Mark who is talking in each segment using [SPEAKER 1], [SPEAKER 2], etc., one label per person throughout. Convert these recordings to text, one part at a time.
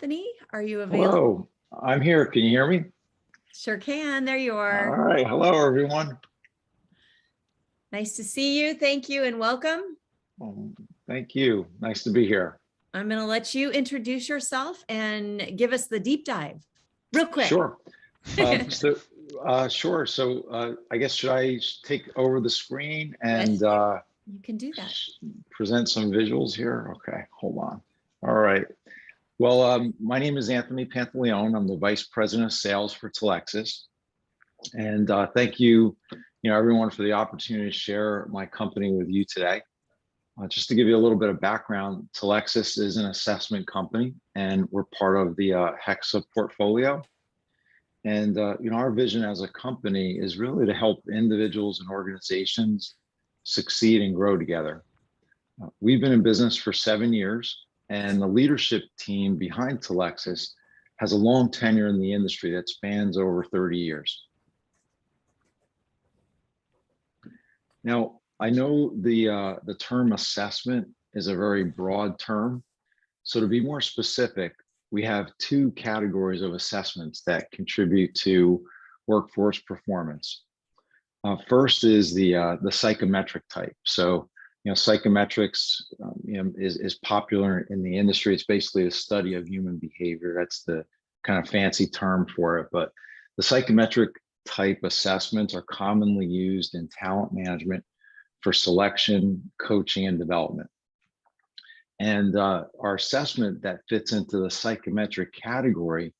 [SPEAKER 1] Anthony. Are you available?
[SPEAKER 2] Hello, I'm here. Can you hear me?
[SPEAKER 1] Sure can. There you
[SPEAKER 2] All
[SPEAKER 1] are.
[SPEAKER 2] right. Hello, everyone.
[SPEAKER 1] Nice to see you. Thank you and welcome.
[SPEAKER 2] Thank you. Nice to be here.
[SPEAKER 1] I'm going to let you introduce yourself and give us the deep dive real quick.
[SPEAKER 2] Sure. Sure. So I guess should I take over the screen and
[SPEAKER 1] you can do that.
[SPEAKER 2] Present some visuals here? Okay, hold on. All right. Well, my name is Anthony Pantaleone. I'm the Vice President of Sales for Talexes. And thank you, everyone for the opportunity to share my company with you today. Just to give you a little bit of background, Talexes is an assessment company, and we're part of the Hexa portfolio. And our vision as a company is really to help individuals and organizations succeed and grow together. We've been in business for 7 years, and the leadership team behind Talexes has a long tenure in the industry that spans over 30 years. Now, I know the term assessment is a very broad term. So to be more specific, we have two categories of assessments that contribute to workforce performance. First is the psychometric type. So, psychometrics is popular in the industry. It's basically the study of human behavior. That's the kind of fancy term for it. But the psychometric type assessments are commonly used in talent management for selection, coaching, and development. And our assessment that fits into the psychometric category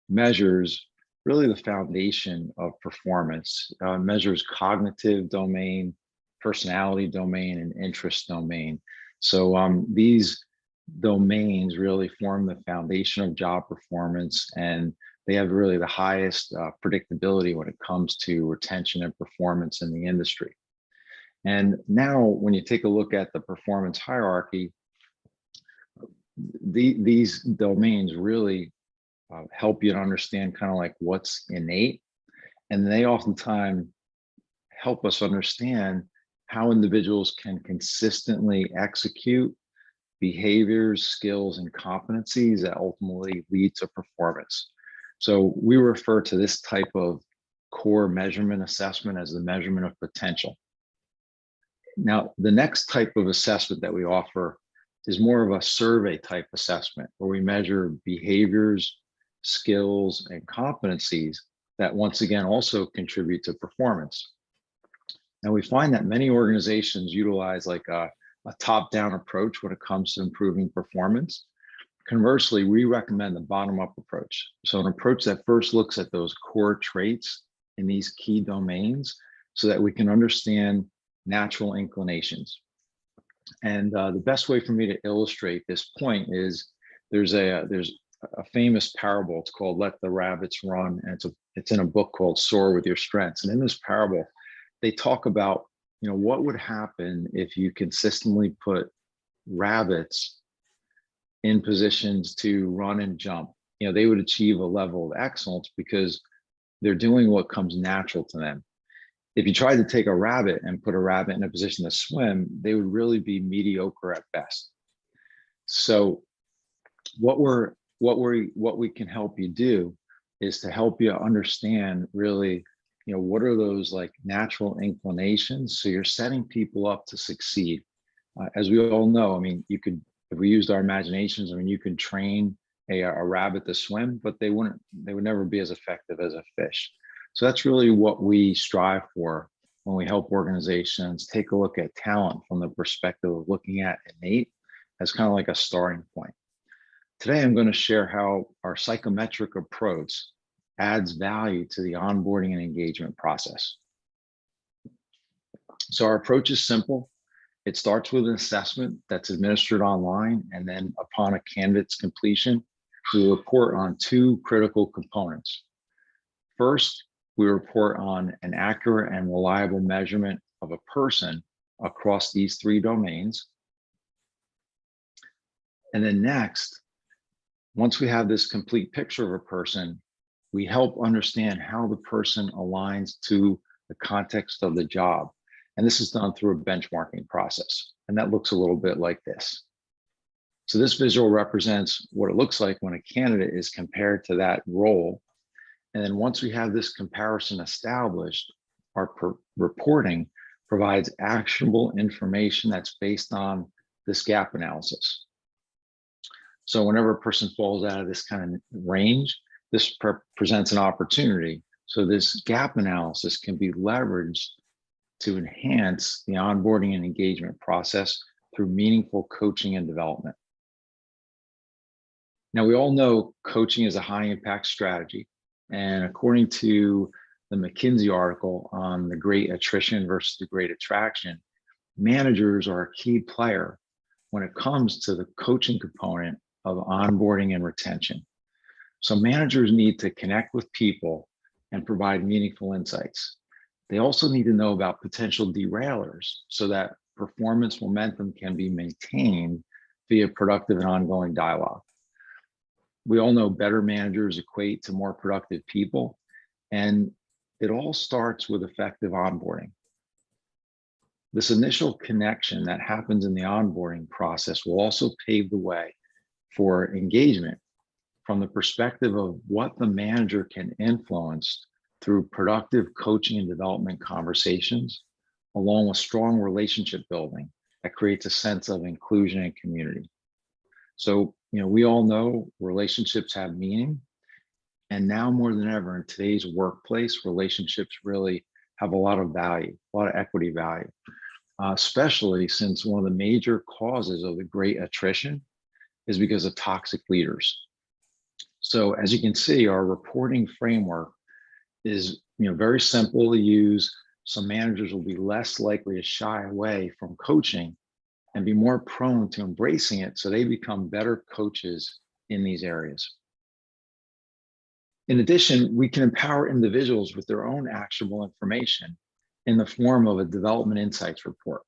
[SPEAKER 2] measures really the foundation of performance, measures cognitive domain, personality domain, and interest domain. So these domains really form the foundation of job performance, and they have really the highest predictability when it comes to retention and performance in the industry. And now when you take a look at the performance hierarchy, these domains really help you to understand kind of like what's innate. And they oftentimes help us understand how individuals can consistently execute behaviors, skills, and competencies that ultimately lead to performance. So we refer to this type of core measurement assessment as the measurement of potential. Now, the next type of assessment that we offer is more of a survey type assessment where we measure behaviors, skills, and competencies that once again also contribute to performance. And we find that many organizations utilize like a top-down approach when it comes to improving performance. Conversely, we recommend the bottom-up approach. So an approach that first looks at those core traits in these key domains so that we can understand natural inclinations. And the best way for me to illustrate this point is there's a famous parable. It's called "Let the Rabbits Run," and it's in a book called "Soar with Your Strengths." And in this parable, they talk about what would happen if you consistently put rabbits in positions to run and jump. They would achieve a level of excellence because they're doing what comes natural to them. If you tried to take a rabbit and put a rabbit in a position to swim, they would really be mediocre at best. So what we can help you do is to help you understand really, what are those like natural inclinations? So you're setting people up to succeed. As we all know, I mean, if we used our imaginations, I mean, you can train a rabbit to swim, but they would never be as effective as a fish. So that's really what we strive for when we help organizations take a look at talent from the perspective of looking at innate as kind of like a starting point. Today, I'm going to share how our psychometric approach adds value to the onboarding and engagement process. So our approach is simple. It starts with an assessment that's administered online, and then upon a candidate's completion, we report on two critical components. First, we report on an accurate and reliable measurement of a person across these three domains. And then next, once we have this complete picture of a person, we help understand how the person aligns to the context of the job. And this is done through a benchmarking process. And that looks a little bit like this. So this visual represents what it looks like when a candidate is compared to that role. And then once we have this comparison established, our reporting provides actionable information that's based on this gap analysis. So whenever a person falls out of this kind of range, this presents an opportunity. So this gap analysis can be leveraged to enhance the onboarding and engagement process through meaningful coaching and development. Now, we all know coaching is a high impact strategy. And according to the McKinsey article on the great attrition versus the great attraction, managers are a key player when it comes to the coaching component of onboarding and retention. So managers need to connect with people and provide meaningful insights. They also need to know about potential derailers so that performance momentum can be maintained via productive and ongoing dialogue. We all know better managers equate to more productive people, and it all starts with effective onboarding. This initial connection that happens in the onboarding process will also pave the way for engagement from the perspective of what the manager can influence through productive coaching and development conversations, along with strong relationship building that creates a sense of inclusion and community. So, we all know relationships have meaning, and now more than ever in today's workplace, relationships really have a lot of value, a lot of equity value, especially since one of the major causes of the great attrition is because of toxic leaders. So as you can see, our reporting framework is very simple to use. So managers will be less likely to shy away from coaching and be more prone to embracing it, so they become better coaches in these areas. In addition, we can empower individuals with their own actionable information in the form of a development insights report.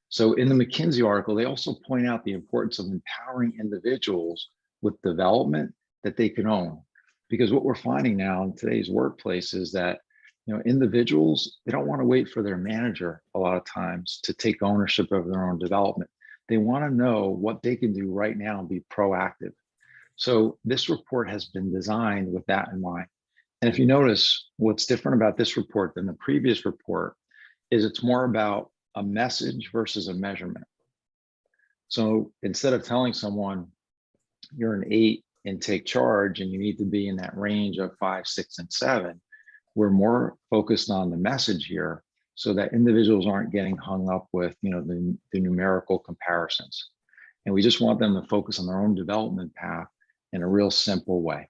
[SPEAKER 2] So in the McKinsey article, they also point out the importance of empowering individuals with development that they can own. Because what we're finding now in today's workplace is that individuals, they don't want to wait for their manager a lot of times to take ownership of their own development. They want to know what they can do right now and be proactive. So this report has been designed with that in mind. And if you notice, what's different about this report than the previous report is it's more about a message versus a measurement. So instead of telling someone you're an 8 and take charge and you need to be in that range of 5, 6, and 7, we're more focused on the message here so that individuals aren't getting hung up with the numerical comparisons. And we just want them to focus on their own development path in a real simple way.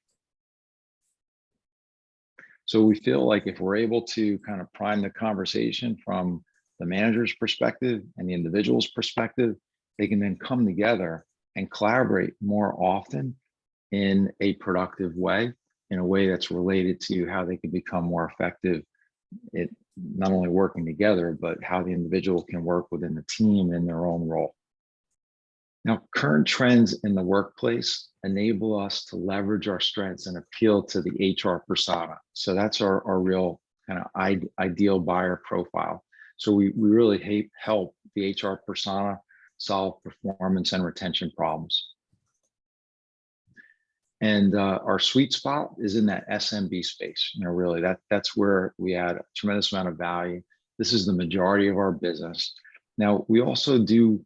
[SPEAKER 2] So we feel like if we're able to kind of prime the conversation from the manager's perspective and the individual's perspective, they can then come together and collaborate more often in a productive way, in a way that's related to how they can become more effective at not only working together, but how the individual can work within the team in their own role. Now, current trends in the workplace enable us to leverage our strengths and appeal to the HR persona. So that's our real kind of ideal buyer profile. So we really help the HR persona solve performance and retention problems. And our sweet spot is in that SMB space. Really, that's where we add a tremendous amount of value. This is the majority of our business. Now, we also do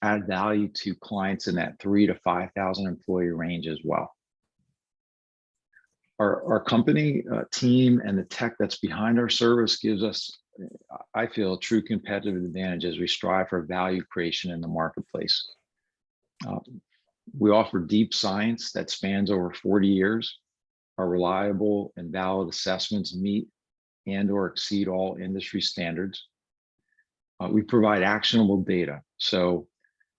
[SPEAKER 2] add value to clients in that 3,000 to 5,000 employee range as well. Our company team and the tech that's behind our service gives us, I feel, a true competitive advantage as we strive for value creation in the marketplace. We offer deep science that spans over 40 years. Our reliable and valid assessments meet and/or exceed all industry standards. We provide actionable data. So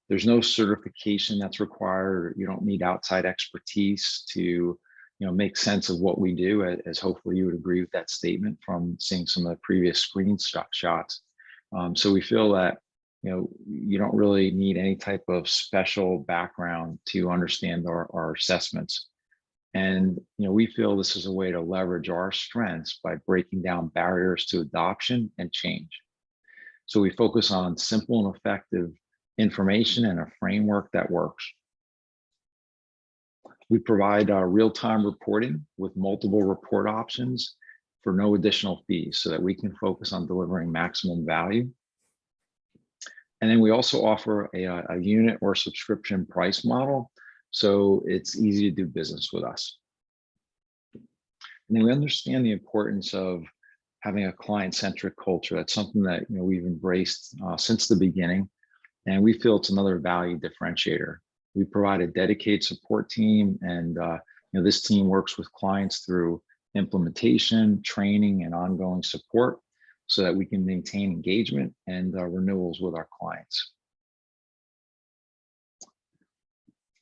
[SPEAKER 2] there's no certification that's required. You don't need outside expertise to make sense of what we do, as hopefully you would agree with that statement from seeing some of the previous screenshots. So we feel that you don't really need any type of special background to understand our assessments. And we feel this is a way to leverage our strengths by breaking down barriers to adoption and change. So we focus on simple and effective information and a framework that works. We provide real-time reporting with multiple report options for no additional fees so that we can focus on delivering maximum value. And then we also offer a unit or subscription price model, so it's easy to do business with us. And then we understand the importance of having a client-centric culture. That's something that we've embraced since the beginning, and we feel it's another value differentiator. We provide a dedicated support team, and this team works with clients through implementation, training, and ongoing support so that we can maintain engagement and renewals with our clients.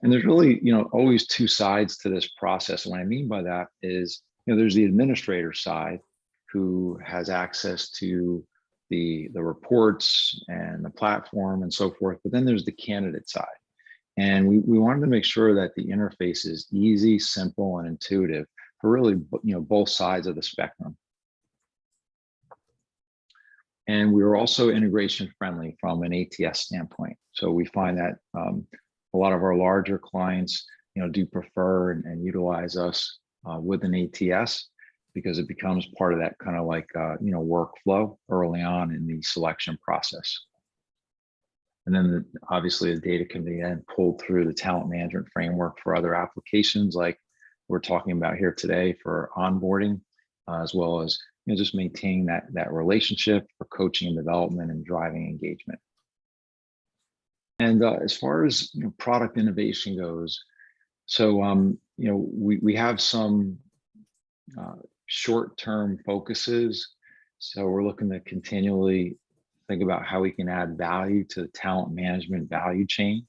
[SPEAKER 2] And there's really, always two sides to this process. And what I mean by that is, there's the administrator side who has access to the reports and the platform and so forth. But then there's the candidate side. And we wanted to make sure that the interface is easy, simple, and intuitive for really, both sides of the spectrum. And we were also integration friendly from an ATS standpoint. So we find that a lot of our larger clients, do prefer and utilize us with an ATS because it becomes part of that kind of like, workflow early on in the selection process. And then obviously the data can be then pulled through the talent management framework for other applications like we're talking about here today for onboarding, as well as just maintaining that relationship for coaching and development and driving engagement. And as far as product innovation goes, so we have some short-term focuses. So we're looking to continually think about how we can add value to the talent management value chain.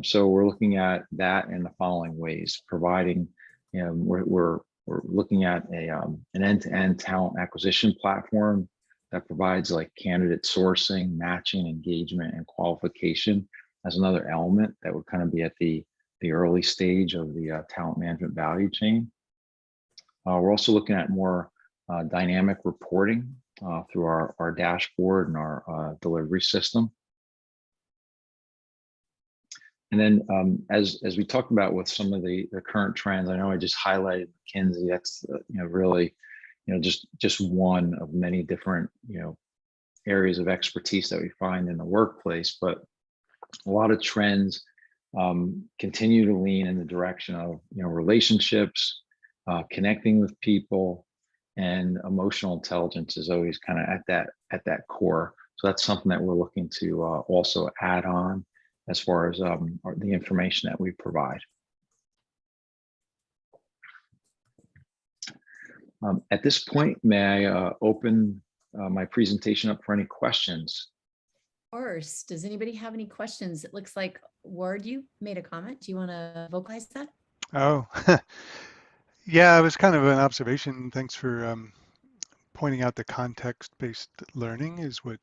[SPEAKER 2] So we're looking at that in the following ways: providing, we're looking at an end-to-end talent acquisition platform that provides like candidate sourcing, matching, engagement, and qualification as another element that would kind of be at the early stage of the talent management value chain. We're also looking at more dynamic reporting through our dashboard and our delivery system. And then as we talked about with some of the current trends, I know I just highlighted McKinsey. That's really just one of many different areas of expertise that we find in the workplace. But a lot of trends continue to lean in the direction of relationships, connecting with people, and emotional intelligence is always kind of at that core. So that's something that we're looking to also add on as far as the information that we provide. At this point, may I open my presentation up for any questions?
[SPEAKER 1] Of course. Does anybody have any questions? It looks like Ward, you made a comment. Do you want to vocalize that?
[SPEAKER 3] Oh, yeah, it was kind of an observation. Thanks for pointing out the context-based learning is what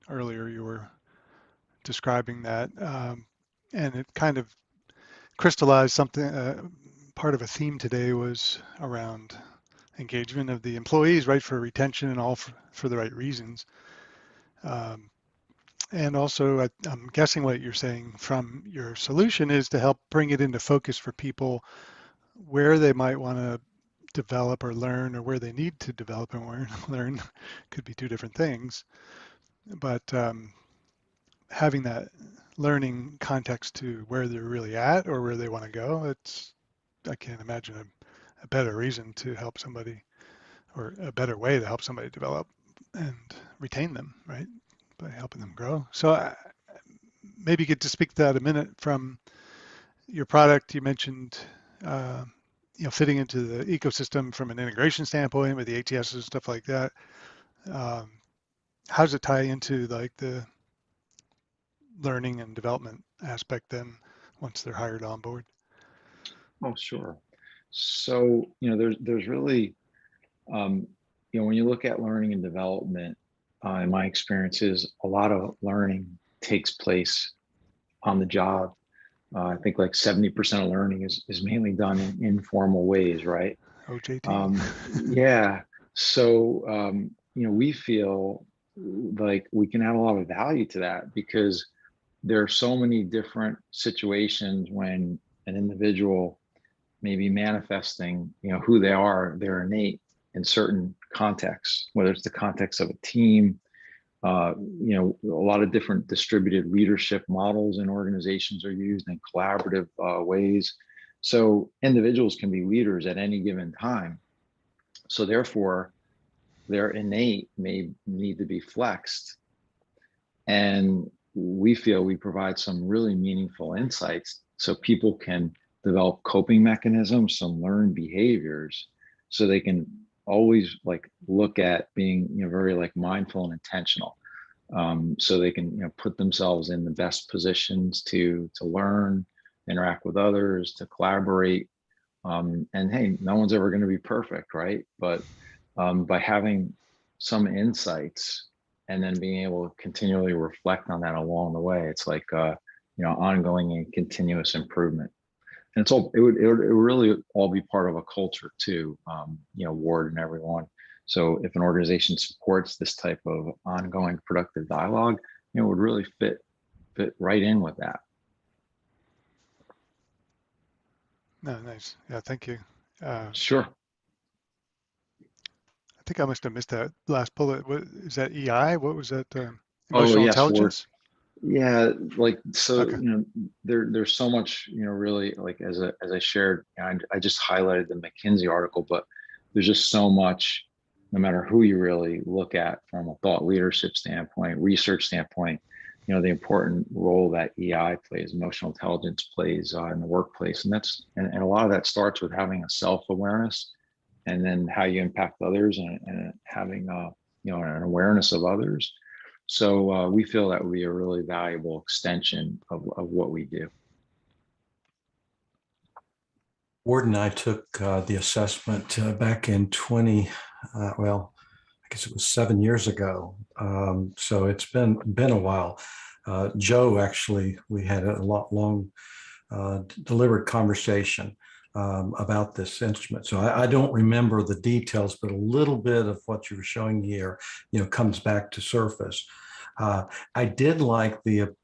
[SPEAKER 3] earlier you were describing that. And it kind of crystallized something, part of a theme today was around engagement of the employees, right, for retention and all for the right reasons. And also, I'm guessing what you're saying from your solution is to help bring it into focus for people where they might want to develop or learn, or where they need to develop and learn could be two different things. But having that learning context to where they're really at or where they want to go, I can't imagine a better reason to help somebody, or a better way to help somebody develop and retain them, right? By helping them grow. So maybe you could just speak to that a minute from your product. You mentioned, fitting into the ecosystem from an integration standpoint with the ATS and stuff like that. How does it tie into like the learning and development aspect then once they're hired on board?
[SPEAKER 2] Oh, sure. So, there's really, when you look at learning and development, in my experiences, a lot of learning takes place on the job. I think like 70% of learning is mainly done in informal ways, right?
[SPEAKER 3] OJT.
[SPEAKER 2] Yeah. So, we feel like we can add a lot of value to that because there are so many different situations when an individual may be manifesting, who they are, their innate in certain contexts, whether it's the context of a team, a lot of different distributed leadership models in organizations are used in collaborative ways. So individuals can be leaders at any given time. So therefore, their innate may need to be flexed. And we feel we provide some really meaningful insights so people can develop coping mechanisms, some learned behaviors, so they can always look at being very mindful and intentional, so they can put themselves in the best positions to learn, interact with others, to collaborate. And hey, no one's ever going to be perfect, right? But by having some insights and then being able to continually reflect on that along the way, it's like ongoing and continuous improvement. And it would really all be part of a culture too, Ward and everyone. So if an organization supports this type of ongoing productive dialogue, it would really fit right in with that.
[SPEAKER 3] No, nice. Yeah, thank you.
[SPEAKER 2] Sure.
[SPEAKER 3] I think I must have missed that last bullet. What is that? EI? What was that?
[SPEAKER 2] Oh,
[SPEAKER 3] Emotional
[SPEAKER 2] yes,
[SPEAKER 3] intelligence?
[SPEAKER 2] Yeah, so
[SPEAKER 3] Okay.
[SPEAKER 2] there's so much really, as I shared, I just highlighted the McKinsey article, but there's just so much, no matter who you really look at from a thought leadership standpoint, research standpoint, the important role that EI plays, emotional intelligence plays in the workplace, and a lot of that starts with having a self-awareness, and then how you impact others, and having an awareness of others. So we feel that would be a really valuable extension of what we do.
[SPEAKER 4] Ward and I took the assessment back in well, I guess it was 7 years ago. So it's been a while. Joe, actually, we had a long deliberate conversation about this instrument. So I don't remember the details, but a little bit of what you were showing here, comes back to surface. I did like the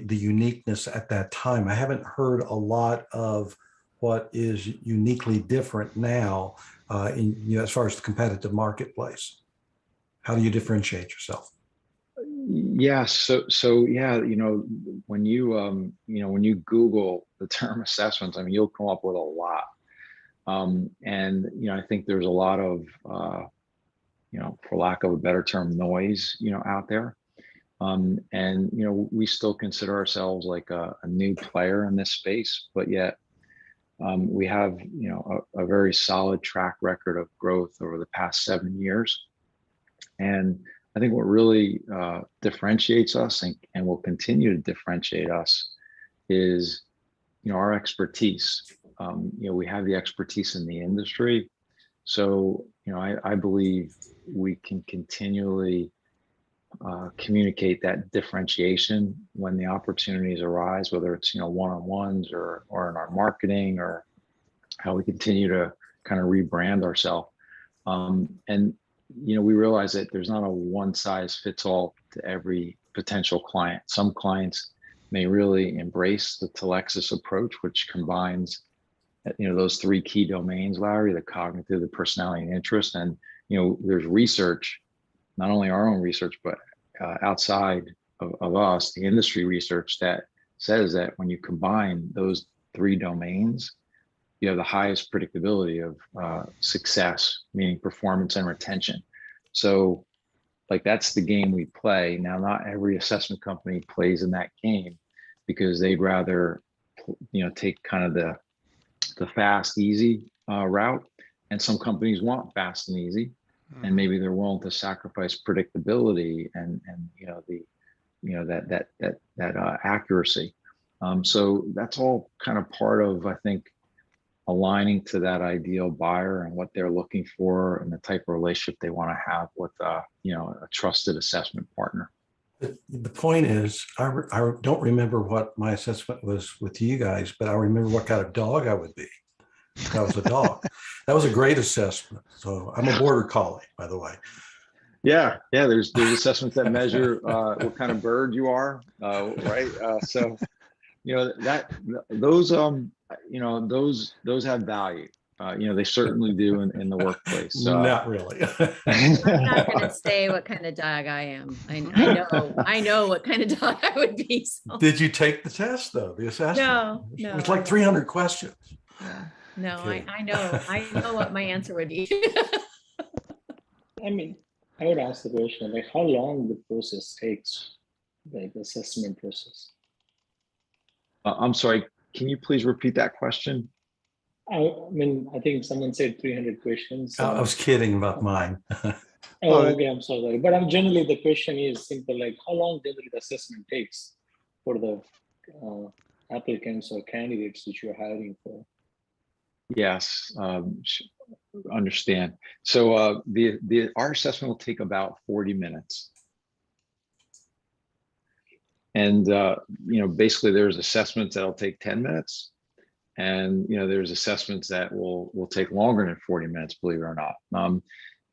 [SPEAKER 4] uniqueness at that time. I haven't heard a lot of what is uniquely different now as far as the competitive marketplace. How do you differentiate yourself?
[SPEAKER 2] Yeah, so yeah, when you Google the term assessments, you'll come up with a lot. And I think there's a lot of for lack of a better term, noise out there. And we still consider ourselves like a new player in this space, but yet we have a very solid track record of growth over the past 7 years. And I think what really differentiates us and will continue to differentiate us is our expertise. We have the expertise in the industry, so I believe we can continually communicate that differentiation when the opportunities arise, whether it's one-on-ones or in our marketing, or how we continue to kind of rebrand ourselves. And we realize that there's not a one size fits all to every potential client. Some clients may really embrace the Talexes approach, which combines those 3 key domains, Larry: the cognitive, the personality, and interest. And there's research, not only our own research, but outside of us, the industry research, that says that when you combine those 3 domains, you have the highest predictability of success, meaning performance and retention. So that's the game we play. Now, not every assessment company plays in that game, because they'd rather take kind of the fast, easy route. And some companies want fast and easy, and maybe they're willing to sacrifice predictability and that accuracy. So that's all kind of part of, I think, aligning to that ideal buyer and what they're looking for, and the type of relationship they want to have with a trusted assessment partner.
[SPEAKER 4] The point is, I don't remember what my assessment was with you guys, but I remember what kind of dog I would be. That was a dog. That was a great assessment. So I'm a border collie, by the way.
[SPEAKER 2] Yeah, yeah. There's assessments that measure what kind of bird you are, right? So those those have value. They certainly do in the workplace.
[SPEAKER 4] Not really.
[SPEAKER 1] I'm not going to say what kind of dog I am. I know what kind of dog I would be. So.
[SPEAKER 4] Did you take the test though? The assessment?
[SPEAKER 1] No.
[SPEAKER 4] It was like 300 questions.
[SPEAKER 1] No,
[SPEAKER 4] Kidding.
[SPEAKER 1] I know what my answer would be.
[SPEAKER 5] I mean, I would ask the question, like how long the process takes, like the assessment process.
[SPEAKER 2] I'm sorry. Can you please repeat that question?
[SPEAKER 5] I mean, I think someone said 300 questions.
[SPEAKER 4] I was kidding about mine.
[SPEAKER 5] Oh, okay, I'm so sorry. But generally the question is simple, like how long generally the assessment takes for the applicants or candidates which you're hiring for?
[SPEAKER 2] Yes, understand. So our assessment will take about 40 minutes. And basically there's assessments that'll take 10 minutes. And there's assessments that will take longer than 40 minutes, believe it or not.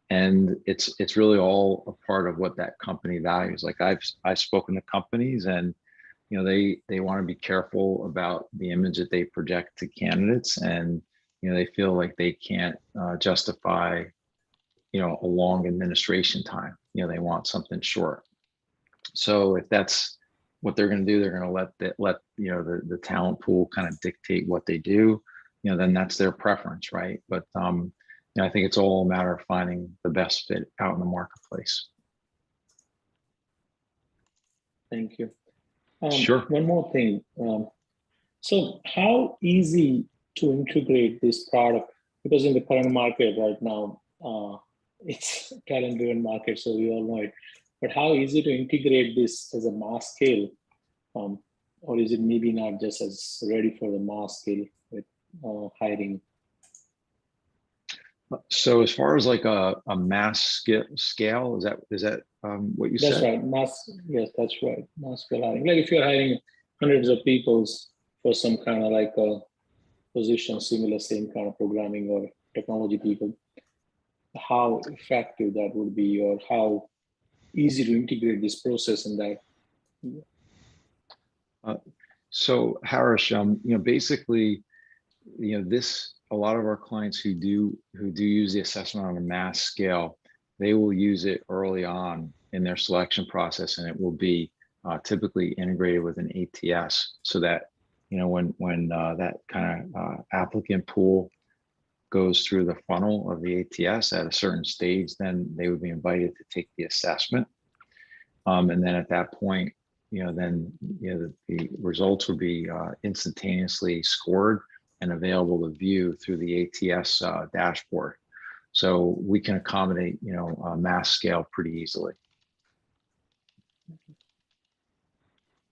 [SPEAKER 2] And it's really all a part of what that company values. Like I've spoken to companies, and they want to be careful about the image that they project to candidates, and they feel like they can't justify a long administration time. They want something short. So if that's what they're going to do, they're going to let the talent pool kind of dictate what they do. Then that's their preference, right? But I think it's all a matter of finding the best fit out in the marketplace.
[SPEAKER 5] Thank you.
[SPEAKER 2] Sure.
[SPEAKER 5] One more thing. So how easy to integrate this product? Because in the current market right now, it's a talent-driven market, so we all know it. But how easy to integrate this as a mass scale? Or is it maybe not just as ready for the mass scale with hiring?
[SPEAKER 2] So as far as like a mass scale, is that what you said?
[SPEAKER 5] That's right. Yes, that's right. Mass scale hiring. Like if you're hiring hundreds of people for some kind of like a position, similar, same kind of programming or technology people, how effective that would be, or how easy to integrate this process in that?
[SPEAKER 2] So Harish, basically, a lot of our clients who do use the assessment on a mass scale, they will use it early on in their selection process, and it will be typically integrated with an ATS, so that when that kind of applicant pool goes through the funnel of the ATS at a certain stage, then they would be invited to take the assessment, and then at that point, the results would be instantaneously scored and available to view through the ATS dashboard. So we can accommodate, a mass scale pretty easily.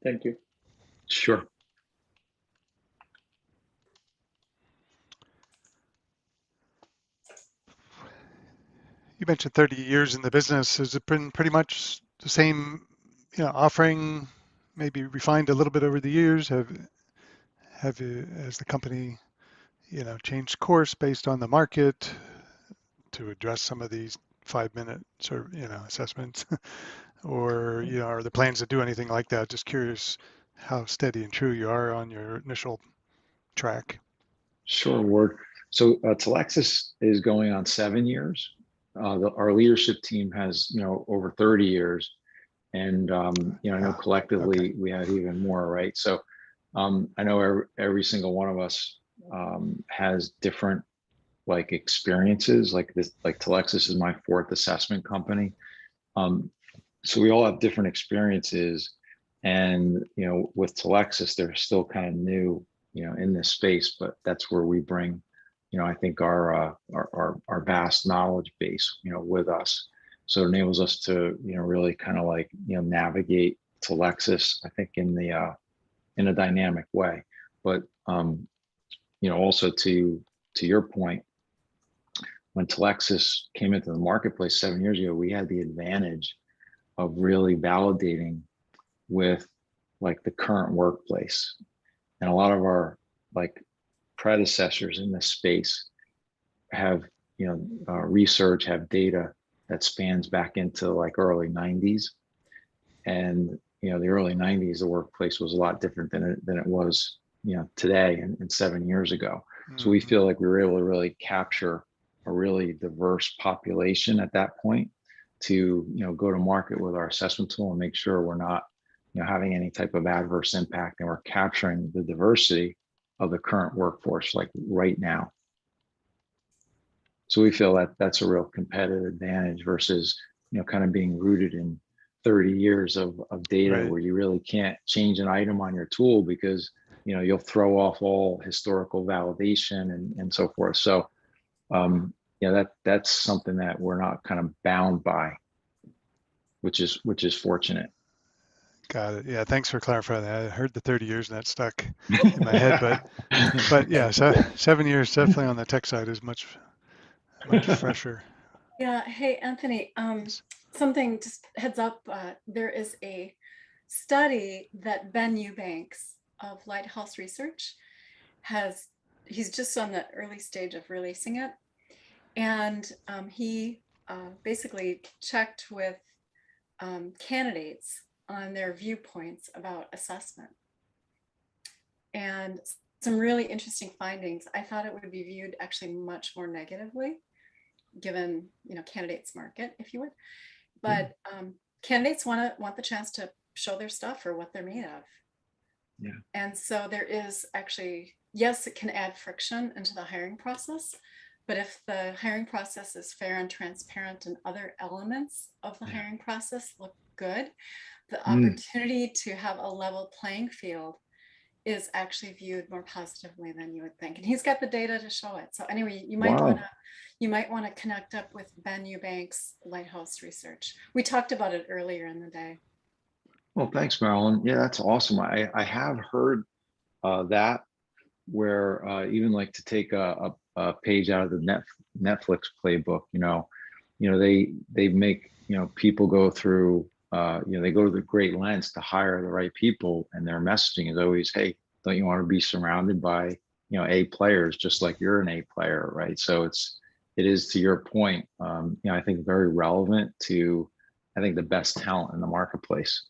[SPEAKER 5] Thank you.
[SPEAKER 2] Sure.
[SPEAKER 3] You mentioned 30 years in the business. Has it been pretty much the same, offering, maybe refined a little bit over the years? Have you, as the company, changed course based on the market to address some of these 5-minute sort of, assessments? Or, are the plans to do anything like that? Just curious how steady and true you are on your initial track.
[SPEAKER 2] Sure, Ward. So Talexes is going on 7 years. Our leadership team has, over 30 years. And, I know collectively we have even more, right? So I know every single one of us has different like experiences. Like Talexes is my 4th assessment company. So we all have different experiences, and with Talexes, they're still kind of new, in this space, but that's where we bring, I think our vast knowledge base, with us. So it enables us to, really kind of like, navigate Talexes, I think in a dynamic way. But also to your point, when Talexes came into the marketplace 7 years ago, we had the advantage of really validating with like the current workplace. And a lot of our like predecessors in this space have, research, have data that spans back into like early 90s. And, the early 90s, the workplace was a lot different than it was, today and 7 years ago. So we
[SPEAKER 3] Mhm.
[SPEAKER 2] feel like we were able to really capture a really diverse population at that point to, go to market with our assessment tool and make sure we're not, having any type of adverse impact, and we're capturing the diversity of the current workforce, like right now. So we feel that that's a real competitive advantage versus, kind of being rooted in 30 years of data
[SPEAKER 3] Right.
[SPEAKER 2] where you really can't change an item on your tool because, you'll throw off all historical validation and so forth. So, that's something that we're not kind of bound by, which is fortunate.
[SPEAKER 3] Got it. Yeah, thanks for clarifying that. I heard the 30 years and that stuck in my head, but yeah, so 7 years definitely on the tech side is much fresher.
[SPEAKER 6] Yeah. Hey, Anthony, something just heads up. There is a study that Ben Eubanks of Lighthouse Research he's just on the early stage of releasing it. And he basically checked with candidates on their viewpoints about assessment. And some really interesting findings. I thought it would be viewed actually much more negatively, given candidates market, if you would. But candidates want the chance to show their stuff or what they're made of.
[SPEAKER 2] Yeah.
[SPEAKER 6] And so there is actually, yes, it can add friction into the hiring process, but if the hiring process is fair and transparent and other elements of the hiring process look good, the opportunity to have a level playing field is actually viewed more positively than you would think. And he's got the data to show it. So anyway, you might want to connect up with Ben Eubanks Lighthouse Research. We talked about it earlier in the day.
[SPEAKER 2] Well, thanks, Marilyn. Yeah, that's awesome. I have heard that where even like to take a page out of the Netflix playbook, they make, people go through, they go to the great lengths to hire the right people, and their messaging is always, hey, don't you want to be surrounded by, A players, just like you're an A player, right? So it is, to your point, I think very relevant to, I think, the best talent in the marketplace.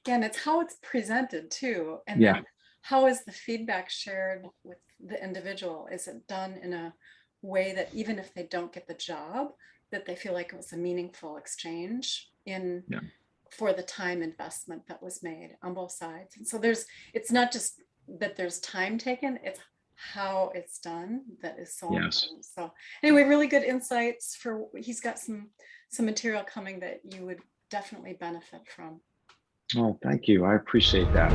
[SPEAKER 6] Yeah, and it's how it's presented too. And
[SPEAKER 2] Yeah.
[SPEAKER 6] then how is the feedback shared with the individual? Is it done in a way that even if they don't get the job, that they feel like it was a meaningful exchange for the time investment that was made on both sides? And so it's not just that there's time taken, it's how it's done that is so important. So anyway, really good insights. He's got some material coming that you would definitely benefit from.
[SPEAKER 2] Oh, thank you. I appreciate that.